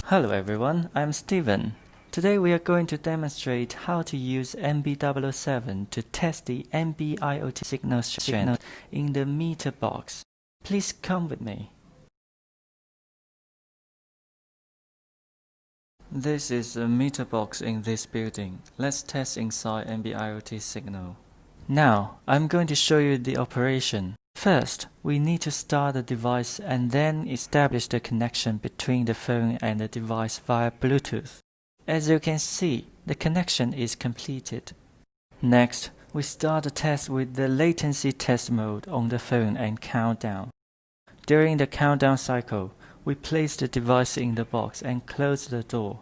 Hello everyone, I'm Steven. Today we are going to demonstrate how to use NB007 to test the NB-IoT signal strength in the meter box. Please come with me. This is a meter box in this building. Let's test inside NB-IoT signal. Now, I'm going to show you the operation. First, we need to start the device and then establish the connection between the phone and the device via Bluetooth. As you can see, the connection is completed. Next, we start the test with the latency test mode on the phone and count down. During the countdown cycle, we place the device in the box and close the door.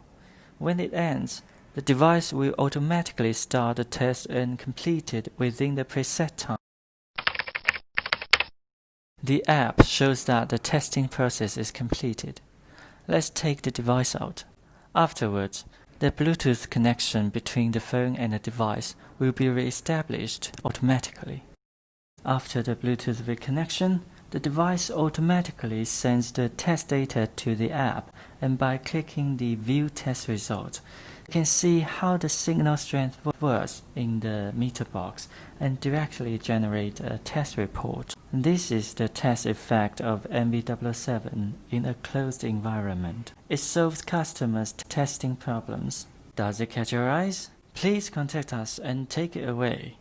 When it ends, the device will automatically start the test and complete it within the preset time. The app shows that the testing process is completed. Let's take the device out. Afterwards, the Bluetooth connection between the phone and the device will be re-established automatically. After the Bluetooth reconnection, the device automatically sends the test data to the app, and by clicking the View Test Result, you can see how the signal strength works in the meter box and directly generate a test report. This is the test effect of NB007 in a closed environment. It solves customers' testing problems. Does it catch your eyes? Please contact us and take it away.